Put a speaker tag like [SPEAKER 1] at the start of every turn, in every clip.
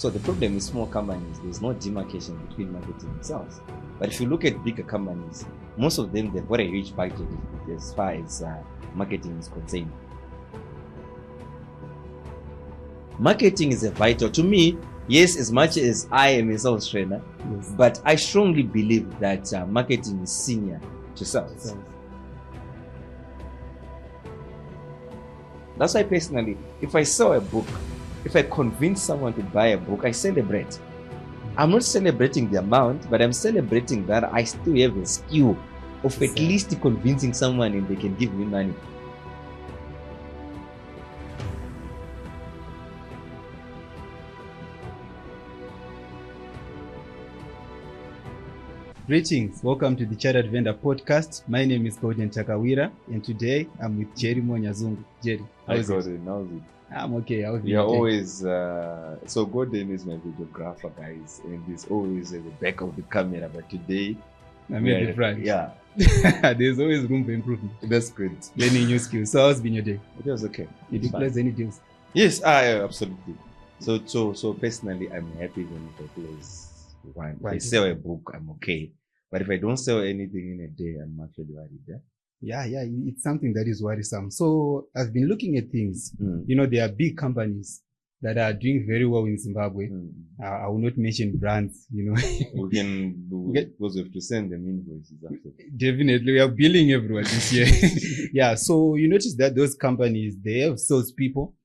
[SPEAKER 1] So the problem is small companies, there's no demarcation between marketing and sales. But if you look at bigger companies, most of them, they've got a huge budget as far as marketing is concerned. Marketing is a vital, to me, yes, as much as I am a sales trainer,
[SPEAKER 2] Yes.
[SPEAKER 1] but I strongly believe that marketing is senior to sales. That's why personally, if I sell a book, if I convince someone to buy a book, I celebrate. I'm not celebrating the amount, but I'm celebrating that I still have a skill of at least convincing someone and they can give me money.
[SPEAKER 2] Greetings, welcome to the Chartered Vendor Podcast. My name is Gordon Takawira, and today I'm with Jerry Nyazungu. Jerry, how's it?
[SPEAKER 1] How's it?
[SPEAKER 2] I'm okay. How's it?
[SPEAKER 1] You're always, so Gordon is my videographer, guys, and he's always at the back of the camera, but today,
[SPEAKER 2] I'm at the front.
[SPEAKER 1] Yeah.
[SPEAKER 2] There's always room for improvement.
[SPEAKER 1] That's great.
[SPEAKER 2] Learning new skills. So how's been your day?
[SPEAKER 1] It was okay.
[SPEAKER 2] Did you close any deals?
[SPEAKER 1] Yes, absolutely. So personally, I'm happy when I close one. If I sell a book, I'm okay. But if I don't sell anything in a day, I'm actually worried.
[SPEAKER 2] Yeah, it's something that is worrisome. So I've been looking at things. You know, there are big companies that are doing very well in Zimbabwe. I will not mention brands, you know.
[SPEAKER 1] We can do it because we have to send them invoices after.
[SPEAKER 2] Definitely, we are billing everyone this year. Yeah, so you notice that those companies, they have salespeople.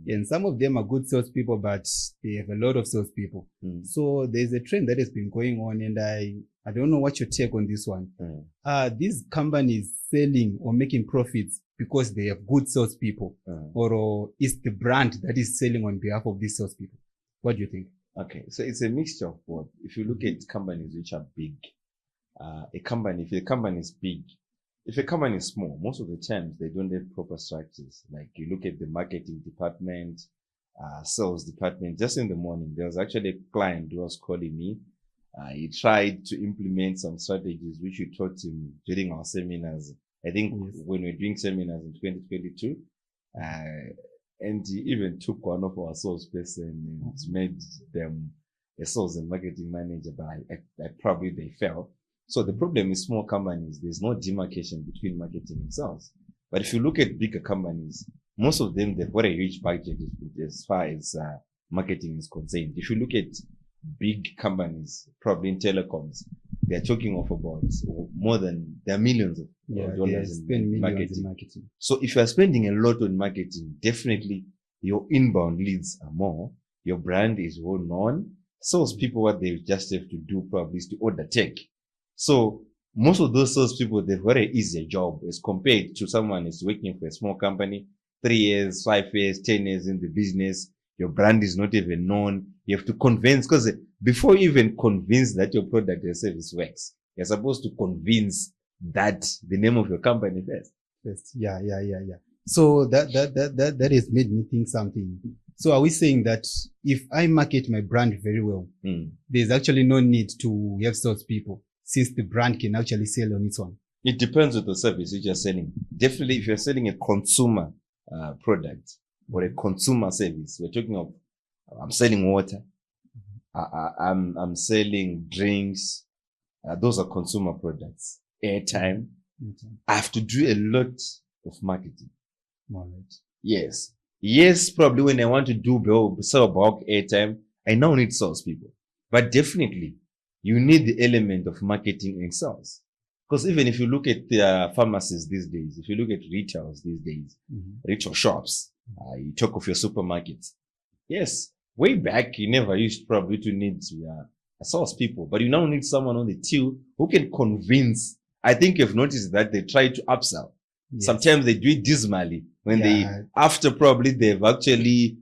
[SPEAKER 2] And some of them are good salespeople, but they have a lot of salespeople. So there's a trend that has been going on, and I don't know what your take on this one. These companies selling or making profits because they have good salespeople, or is the brand that is selling on behalf of these salespeople? What do you think?
[SPEAKER 1] Okay, so it's a mixture of both. If you look at companies which are big, if a company is big, if a company is small, most of the times they don't have proper structures. Like you look at the marketing department, sales department. Just in the morning, there was actually a client who was calling me. He tried to implement some strategies which we taught him during our seminars. I think when we were doing seminars in 2022, and he even took one of our salesperson and made them a sales and marketing manager, but I probably they fell. So the problem is small companies, there's no demarcation between marketing and sales. But if you look at bigger companies, most of them, they've got a huge budget as far as marketing is concerned. If you look at big companies, probably in telecoms, they're talking of about more than, there are millions of dollars in marketing. So if you're spending a lot on marketing, definitely your inbound leads are more, your brand is well known. Salespeople, what they just have to do probably is to order tech. So most of those salespeople, they've got an easier job as compared to someone who's working for a small company, 3 years, 5 years, 10 years in the business. Your brand is not even known. You have to convince, because before you even convince that your product or service works, you're supposed to convince that the name of your company first.
[SPEAKER 2] Yeah. So that has made me think something. So are we saying that if I market my brand very well, there's actually no need to have salespeople, since the brand can actually sell on its own?
[SPEAKER 1] It depends on the service which you're selling. Definitely, if you're selling a consumer product or a consumer service, we're talking of, I'm selling water, I'm selling drinks, those are consumer products. Airtime, I have to do a lot of marketing.
[SPEAKER 2] All right.
[SPEAKER 1] Yes, probably when I want to sell bulk airtime, I now need salespeople. But definitely, you need the element of marketing and sales. Because even if you look at the pharmacies these days, if you look at retailers these days, retail shops, you talk of your supermarkets. Yes, way back, you never used probably to need salespeople, but you now need someone on the till who can convince. I think you've noticed that they try to upsell. Yes. Sometimes they do it dismally when after probably they've actually,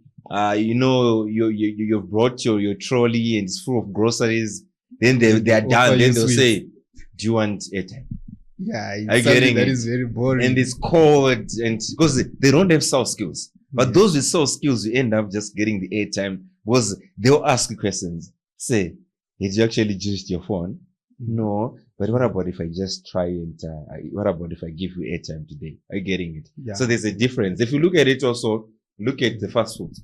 [SPEAKER 1] you've brought your trolley and it's full of groceries. Then they are done. Then they'll say, do you want airtime?
[SPEAKER 2] Yeah, it's something that is very boring.
[SPEAKER 1] And it's cold, and because they don't have sales skills. But those with sales skills, you end up just getting the airtime because they'll ask you questions. Say, did you actually use your phone? No. But what about if I just try and, what about if I give you airtime today? Are you getting it?
[SPEAKER 2] Yeah.
[SPEAKER 1] So there's a difference. If you look at it also, look at the fast food.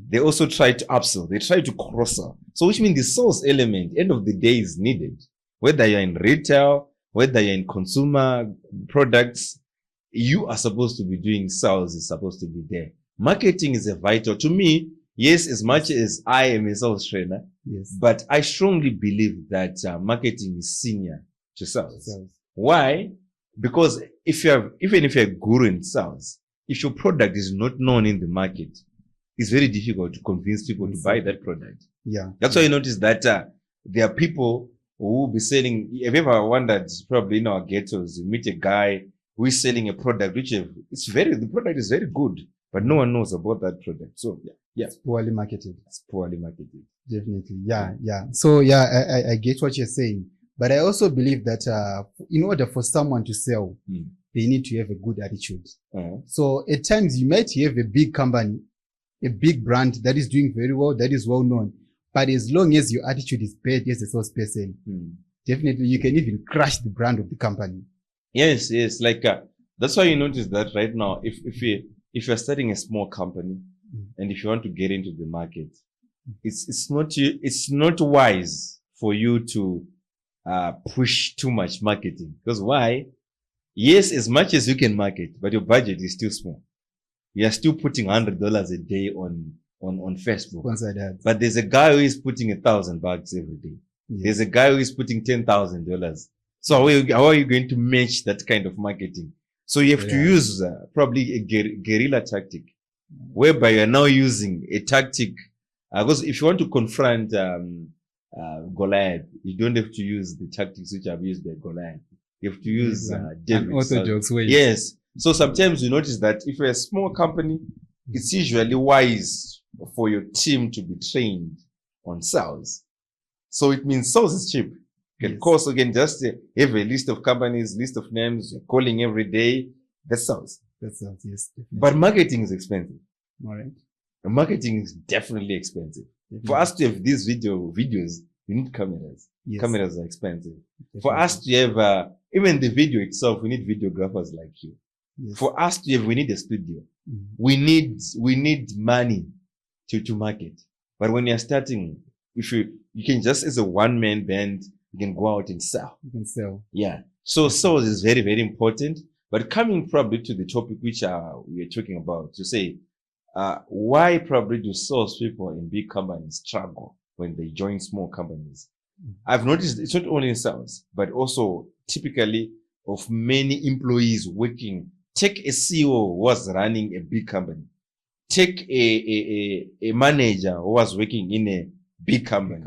[SPEAKER 1] They also try to upsell. They try to cross-sell. So which means the sales element, end of the day, is needed. Whether you're in retail, whether you're in consumer products, you are supposed to be doing sales, is supposed to be there. Marketing is a vital, to me, yes, as much as I am a sales trainer,
[SPEAKER 2] Yes.
[SPEAKER 1] but I strongly believe that marketing is senior to sales. Why? Because even if you're a guru in sales, if your product is not known in the market, it's very difficult to convince people to buy that product.
[SPEAKER 2] Yeah.
[SPEAKER 1] That's why you notice that there are people who will be selling. Have you ever wondered, probably in our ghettos, you meet a guy who is selling a product the product is very good, but no one knows about that product. So yeah.
[SPEAKER 2] It's poorly marketed.
[SPEAKER 1] It's poorly marketed.
[SPEAKER 2] Definitely. Yeah. So I get what you're saying. But I also believe that in order for someone to sell, they need to have a good attitude. So at times you might have a big company, a big brand that is doing very well, that is well known. But as long as your attitude is bad as a salesperson, definitely you can even crush the brand of the company.
[SPEAKER 1] Yes. Like that's why you notice that right now, if you're starting a small company and if you want to get into the market, it's not wise for you to push too much marketing. Because why? Yes, as much as you can market, but your budget is still small. You are still putting $100 a day on Facebook. But there's a guy who is putting $1,000 every day. Yes. There's a guy who is putting $10,000. So how are you going to match that kind of marketing? So you have to use probably a guerrilla tactic, whereby you're now using a tactic. Because if you want to confront Goliath, you don't have to use the tactics which are used by Goliath. You have to use David.
[SPEAKER 2] Orthodox ways.
[SPEAKER 1] Yes. So sometimes you notice that if you're a small company, it's usually wise for your team to be trained on sales. So it means sales is cheap. You can call, so again, just have a list of companies, list of names, you're calling every day. That's sales.
[SPEAKER 2] Yes. Definitely.
[SPEAKER 1] But marketing is expensive.
[SPEAKER 2] All right.
[SPEAKER 1] Marketing is definitely expensive. Definitely. For us to have these videos, you need cameras. Yes. Cameras are expensive. Definitely. For us to have, even the video itself, we need videographers like you. Yes. For us to have, we need a studio. We need money to market. But when you're starting, if you can just, as a one-man band, you can go out and sell.
[SPEAKER 2] You can sell.
[SPEAKER 1] Yeah. So sales is very, very important. But coming probably to the topic which we are talking about, to say, why probably do sales people in big companies struggle when they join small companies? I've noticed it's not only in sales, but also typically of many employees working. Take a CEO who was running a big company. Take a manager who was working in a big company.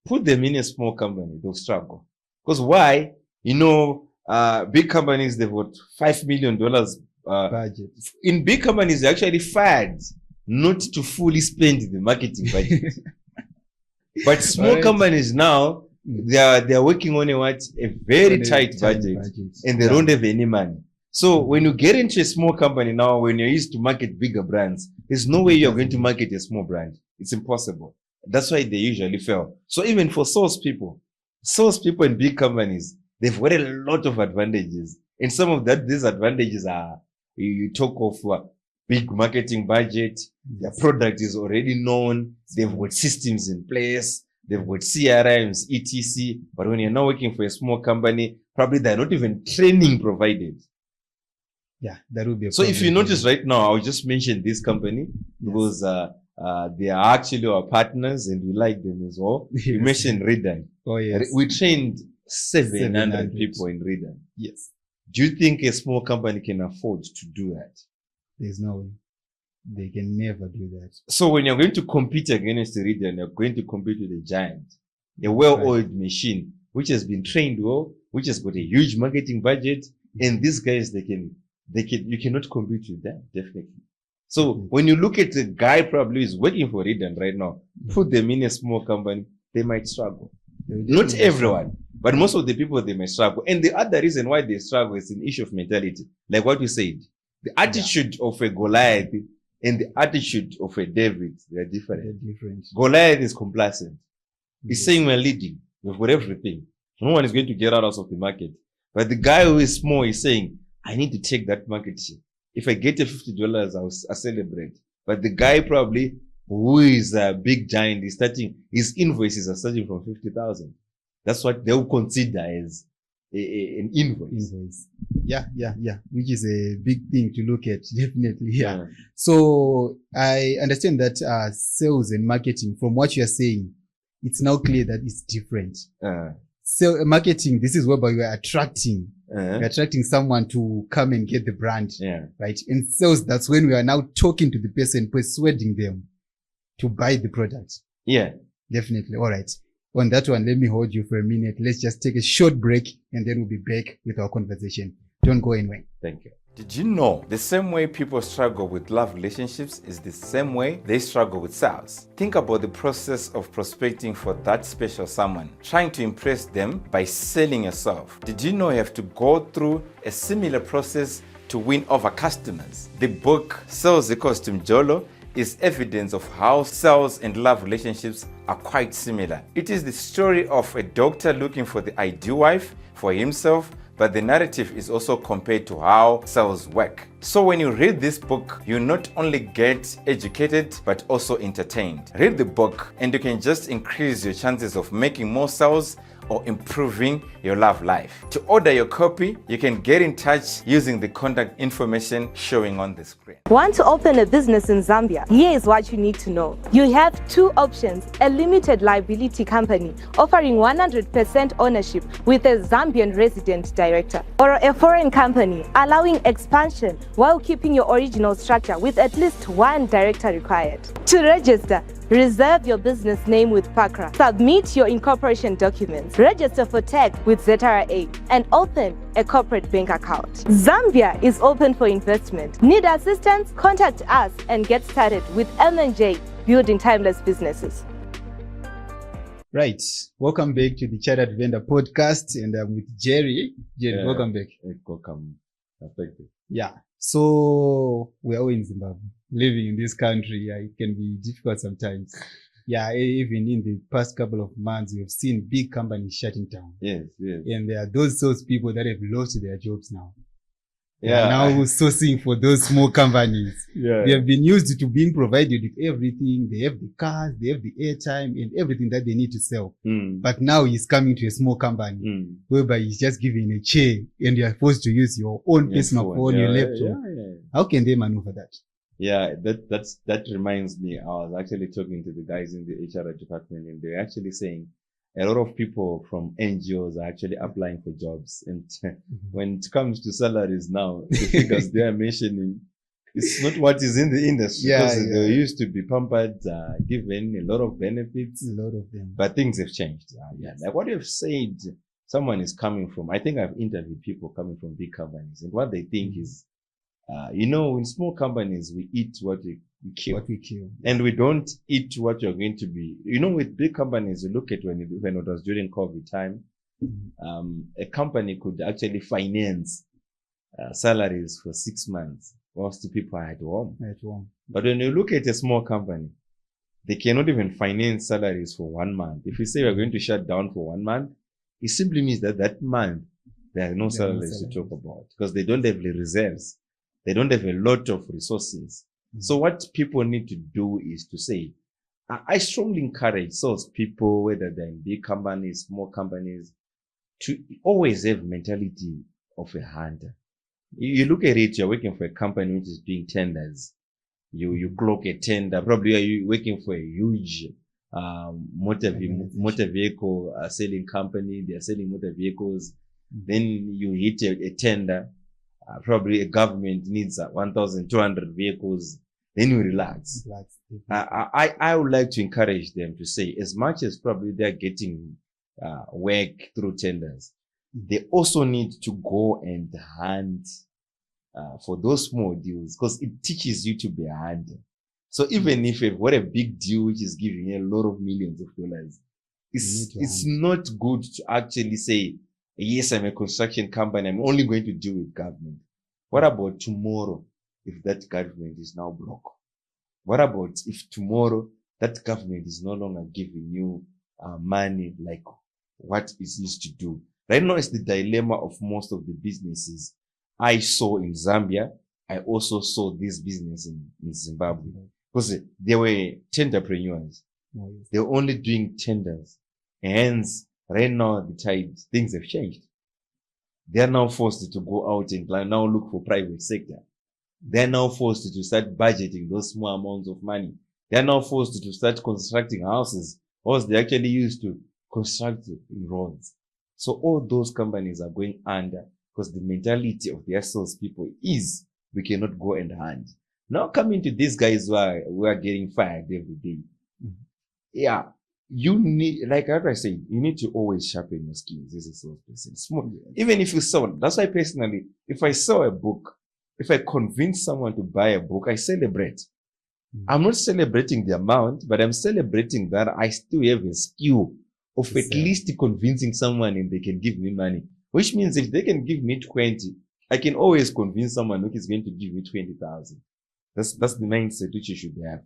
[SPEAKER 1] Put them in a small company, they'll struggle. Because why? Big companies, they've got $5 million
[SPEAKER 2] budget.
[SPEAKER 1] In big companies, they actually fired not to fully spend the marketing budget. But small companies now, they are working on a very tight budget, and they don't have any money. So when you get into a small company now, when you're used to market bigger brands, there's no way you're going to market a small brand. It's impossible. That's why they usually fail. So even for salespeople in big companies, they've got a lot of advantages. And some of these advantages are, you talk of big marketing budget, their product is already known, they've got systems in place, they've got CRMs, etc. But when you're now working for a small company, probably they're not even training provided.
[SPEAKER 2] Yeah, that would be a
[SPEAKER 1] so
[SPEAKER 2] problem.
[SPEAKER 1] If you notice right now, I'll just mention this company because they are actually our partners and we like them as well. Yes. You mentioned Redan.
[SPEAKER 2] Oh, yes.
[SPEAKER 1] We trained 700 people in Redan.
[SPEAKER 2] Yes.
[SPEAKER 1] Do you think a small company can afford to do that?
[SPEAKER 2] There's no way. They can never do that.
[SPEAKER 1] So when you're going to compete against Redan, you're going to compete with a giant, a well-oiled machine, which has been trained well, which has got a huge marketing budget, and these guys, you cannot compete with them, definitely. So when you look at the guy probably is working for Redan right now, put them in a small company, they might struggle. Not everyone, but most of the people, they may struggle. And the other reason why they struggle is an issue of mentality. Like what we said, the attitude of a Goliath and the attitude of a David, they're different. Goliath is complacent. He's saying we're leading, we've got everything. No one is going to get out of the market. But the guy who is small is saying, I need to take that market share. If I get a $50, I'll celebrate. But the guy probably who is a big giant is starting, his invoices are starting from 50,000. That's what they will consider as an invoice.
[SPEAKER 2] Yeah. Which is a big thing to look at, definitely. Yeah. So I understand that sales and marketing, from what you're saying, it's now clear that it's different. So marketing, this is whereby you are attracting. You're attracting someone to come and get the brand. Right? And sales, that's when we are now talking to the person, persuading them to buy the product.
[SPEAKER 1] Yeah.
[SPEAKER 2] Definitely. All right. On that one, let me hold you for a minute. Let's just take a short break and then we'll be back with our conversation. Don't go anywhere.
[SPEAKER 1] Thank you.
[SPEAKER 3] Did you know the same way people struggle with love relationships is the same way they struggle with sales? Think about the process of prospecting for that special someone, trying to impress them by selling yourself. Did you know you have to go through a similar process to win over customers? The book Sales Equals to Mjolo is evidence of how sales and love relationships are quite similar. It is the story of a doctor looking for the ideal wife for himself, but the narrative is also compared to how sales work. So when you read this book, you not only get educated, but also entertained. Read the book and you can just increase your chances of making more sales or improving your love life. To order your copy, you can get in touch using the contact information showing on the screen.
[SPEAKER 4] Want to open a business in Zambia? Here is what you need to know. You have two options: a limited liability company offering 100% ownership with a Zambian resident director, or a foreign company allowing expansion while keeping your original structure with at least one director required. To register, reserve your business name with PACRA, submit your incorporation documents, register for tech with ZRA, and open a corporate bank account. Zambia is open for investment. Need assistance? Contact us and get started with M&J, building timeless businesses.
[SPEAKER 2] Right. Welcome back to the Chartered Vendor podcast, and I'm with Jerry. Jerry, welcome back.
[SPEAKER 1] Welcome. Thank you.
[SPEAKER 2] Yeah. So we're all in Zimbabwe, living in this country. It can be difficult sometimes. Yeah, even in the past couple of months, we've seen big companies shutting down.
[SPEAKER 1] Yes.
[SPEAKER 2] And there are those people that have lost their jobs now.
[SPEAKER 1] Yeah.
[SPEAKER 2] Now sourcing for those small companies.
[SPEAKER 1] Yeah.
[SPEAKER 2] They have been used to being provided with everything. They have the cars, they have the airtime and everything that they need to sell. But now he's coming to a small company whereby he's just giving a chair and you're forced to use your own personal phone, your laptop. How can they maneuver that?
[SPEAKER 1] Yeah, that reminds me. I was actually talking to the guys in the HR department, and they're actually saying a lot of people from NGOs are actually applying for jobs. And when it comes to salaries now, the figures they are mentioning, it's not what is in the industry. Because they used to be pampered, given a lot of benefits.
[SPEAKER 2] A lot of them.
[SPEAKER 1] But things have changed. Like what you've said, someone is coming from, I think I've interviewed people coming from big companies, and what they think is, in small companies, we eat what we kill. And we don't eat what you're going to be. With big companies, you look at when it was during COVID time, a company could actually finance salaries for 6 months whilst the people are at home. But when you look at a small company, they cannot even finance salaries for 1 month. If you say we're going to shut down for 1 month, it simply means that month, there are no salaries to talk about because they don't have the reserves. They don't have a lot of resources. So what people need to do is to say, I strongly encourage salespeople, whether they're in big companies, small companies, to always have mentality of a hunter. You look at it, you're working for a company which is doing tenders. You clock a tender. Probably you're working for a huge motor vehicle selling company. They're selling motor vehicles. Then you hit a tender. Probably a government needs 1,200 vehicles. Then you relax. I would like to encourage them to say, as much as probably they're getting work through tenders, they also need to go and hunt for those small deals, because it teaches you to be a hunter. So even if you've got a big deal which is giving you a lot of millions of dollars, it's not good to actually say, yes, I'm a construction company, I'm only going to deal with government. What about tomorrow if that government is now blocked? What about if tomorrow that government is no longer giving you money like what it used to do? Right now, it's the dilemma of most of the businesses I saw in Zambia. I also saw this business in Zimbabwe. because they were tenderpreneurs.
[SPEAKER 2] Oh, yes.
[SPEAKER 1] They're only doing tenders. Hence, right now, things have changed. They are now forced to go out and now look for private sector. They are now forced to start budgeting those small amounts of money. They are now forced to start constructing houses, or they actually used to construct roads. So all those companies are going under because the mentality of their salespeople is we cannot go and hunt. Now coming to these guys who are getting fired every day. Yeah, you need, like I said, you need to always sharpen your skills as a salesperson. Small, even if you sell, that's why personally, if I sell a book, if I convince someone to buy a book, I celebrate. I'm not celebrating the amount, but I'm celebrating that I still have a skill of at least convincing someone and they can give me money. Which means if they can give me 20, I can always convince someone who is going to give me 20,000. That's the mindset which you should have.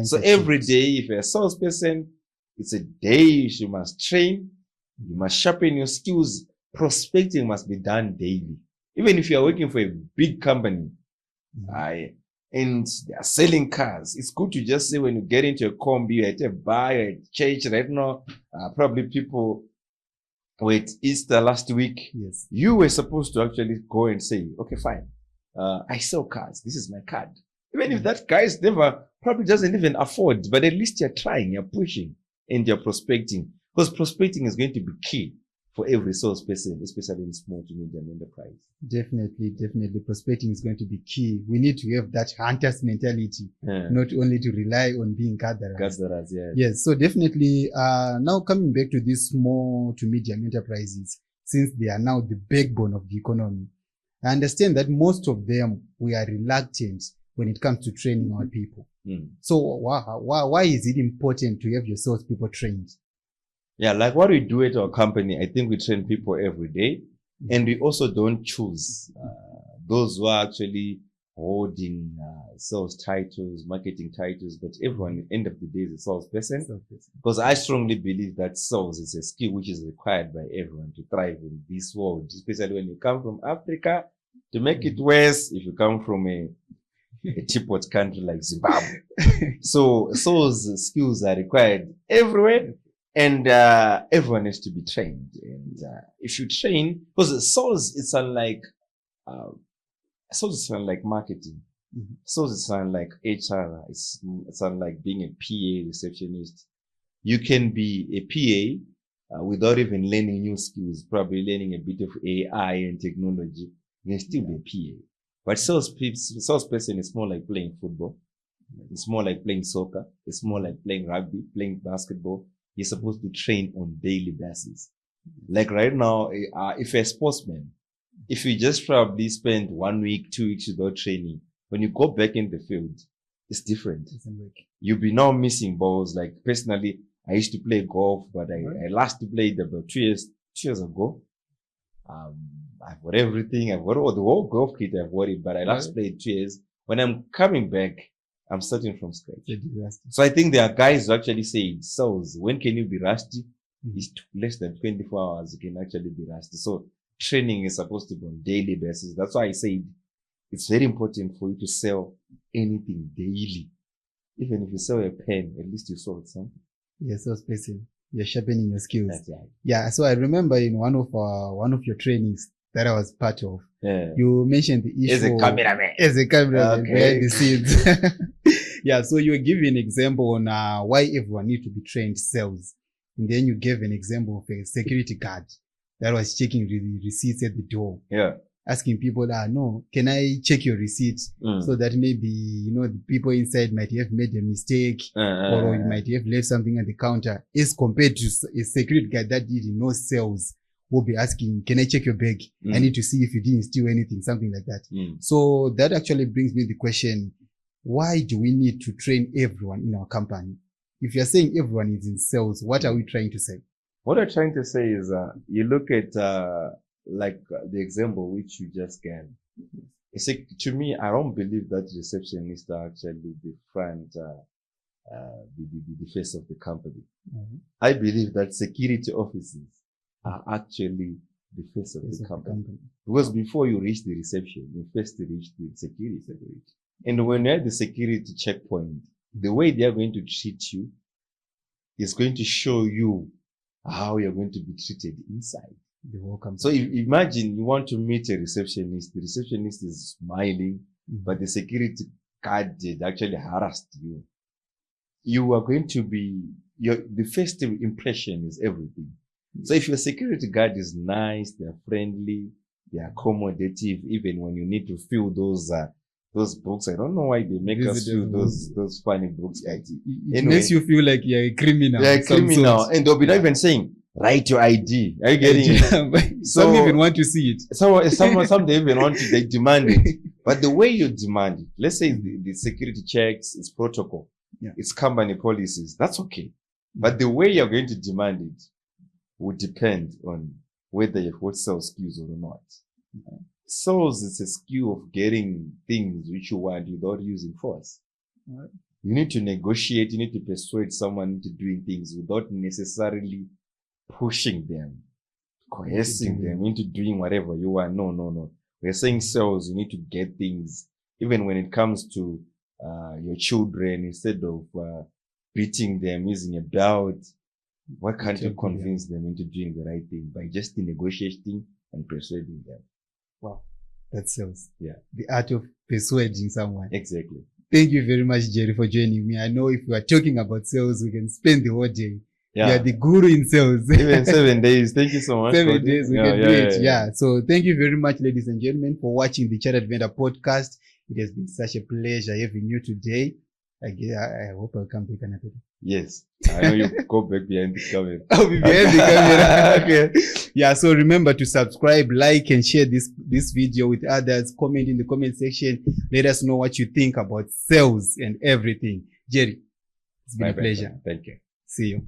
[SPEAKER 1] So every day, if you're a salesperson, it's a day you must train, you must sharpen your skills. Prospecting must be done daily. Even if you're working for a big company, and they are selling cars, it's good to just say when you get into a combi, you're at a bar, you're at church right now, probably people were at Easter last week.
[SPEAKER 2] Yes.
[SPEAKER 1] You were supposed to actually go and say, okay, fine. I sell cars. This is my card. Even if that guy probably doesn't even afford, but at least you're trying, you're pushing, and you're prospecting. Because prospecting is going to be key for every salesperson, especially in small to medium enterprise.
[SPEAKER 2] Definitely. Prospecting is going to be key. We need to have that hunter's mentality, not only to rely on being gatherers.
[SPEAKER 1] Gatherers, yes.
[SPEAKER 2] Yes, so definitely, now coming back to these small to medium enterprises, since they are now the backbone of the economy, I understand that most of them, we are reluctant when it comes to training our people. So why is it important to have your salespeople trained?
[SPEAKER 1] Yeah, like what we do at our company, I think we train people every day, and we also don't choose those who are actually holding sales titles, marketing titles, but everyone at the end of the day is a salesperson. Because I strongly believe that sales is a skill which is required by everyone to thrive in this world, especially when you come from Africa. To make it worse, if you come from a teapot country like Zimbabwe. So those skills are required everywhere, and everyone has to be trained. And if you train, because sales, it's unlike marketing. Sales is unlike HR. It's unlike being a PA receptionist. You can be a PA without even learning new skills, probably learning a bit of AI and technology. You can still be a PA. But salesperson is more like playing football. It's more like playing soccer. It's more like playing rugby, playing basketball. You're supposed to train on daily basis. Like right now, if you're a sportsman, if you just probably spend 1 week, 2 weeks without training, when you go back in the field, it's different. You'll be now missing balls. Like personally, I used to play golf, but I last played about 2 years ago. I've got everything. I've got all the whole golf kit I've got it, but I last played 2 years. When I'm coming back, I'm starting from scratch. So I think there are guys who actually say, "Sales, when can you be rusty?" It's less than 24 hours. You can actually be rusty. So training is supposed to be on daily basis. That's why I said it's very important for you to sell anything daily. Even if you sell a pen, at least you sold something.
[SPEAKER 2] Yes, salesperson. You're sharpening your skills.
[SPEAKER 1] That's right.
[SPEAKER 2] Yeah. So I remember in one of your trainings that I was part of, you mentioned the issue
[SPEAKER 1] as a cameraman
[SPEAKER 2] behind the scenes. Yeah. So you were giving an example on why everyone needs to be trained sales, and then you gave an example of a security guard that was checking the receipts at the door.
[SPEAKER 1] Yeah.
[SPEAKER 2] Asking people, no, can I check your receipts so that maybe, the people inside might have made a mistake or you might have left something at the counter, as compared to a security guard that did no sales will be asking, can I check your bag? I need to see if you didn't steal anything, something like that. So that actually brings me the question, why do we need to train everyone in our company? If you're saying everyone is in sales, what are we trying to say?
[SPEAKER 1] What I'm trying to say is, you look at, the example which you just gave. It's like, to me, I don't believe that receptionists are actually the front, the face of the company. I believe that security officers are actually the face of the company. Because before you reach the reception, you first reach the security. And when you're at the security checkpoint, the way they are going to treat you is going to show you how you're going to be treated inside.
[SPEAKER 2] The welcome.
[SPEAKER 1] So imagine you want to meet a receptionist. The receptionist is smiling, but the security guard did actually harassed you. You are going to be, the first impression is everything. So if your security guard is nice, they're friendly, they're accommodative, even when you need to fill those books. I don't know why they make us fill those funny books.
[SPEAKER 2] It makes you feel like you're a criminal.
[SPEAKER 1] You're a criminal. And they'll be not even saying, write your ID. Are you getting it?
[SPEAKER 2] Some even want to see it.
[SPEAKER 1] Some they even want to, they demand it. But the way you demand it, let's say the security checks, it's protocol, it's company policies, that's okay. But the way you're going to demand it would depend on whether you've got sales skills or not. Sales is a skill of getting things which you want without using force. You need to negotiate, you need to persuade someone into doing things without necessarily pushing them, coercing them into doing whatever you want. No. We're saying sales, you need to get things, even when it comes to your children, instead of beating them using a belt. Why can't you convince them into doing the right thing by just negotiating and persuading them?
[SPEAKER 2] Wow, that's sales.
[SPEAKER 1] Yeah.
[SPEAKER 2] The art of persuading someone.
[SPEAKER 1] Exactly.
[SPEAKER 2] Thank you very much, Jerry, for joining me. I know if we are talking about sales, we can spend the whole day.
[SPEAKER 1] Yeah.
[SPEAKER 2] You are the guru in sales.
[SPEAKER 1] Even 7 days. Thank you so much.
[SPEAKER 2] 7 days, we can do it. Yeah. So thank you very much, ladies and gentlemen, for watching the Chartered Vendor podcast. It has been such a pleasure having you today. I hope I'll come back another day.
[SPEAKER 1] Yes. I know you go back behind the camera.
[SPEAKER 2] I'll be behind the camera. Okay. Yeah. So remember to subscribe, like, and share this video with others. Comment in the comment section. Let us know what you think about sales and everything. Jerry, it's been a pleasure.
[SPEAKER 1] Thank you.
[SPEAKER 2] See you.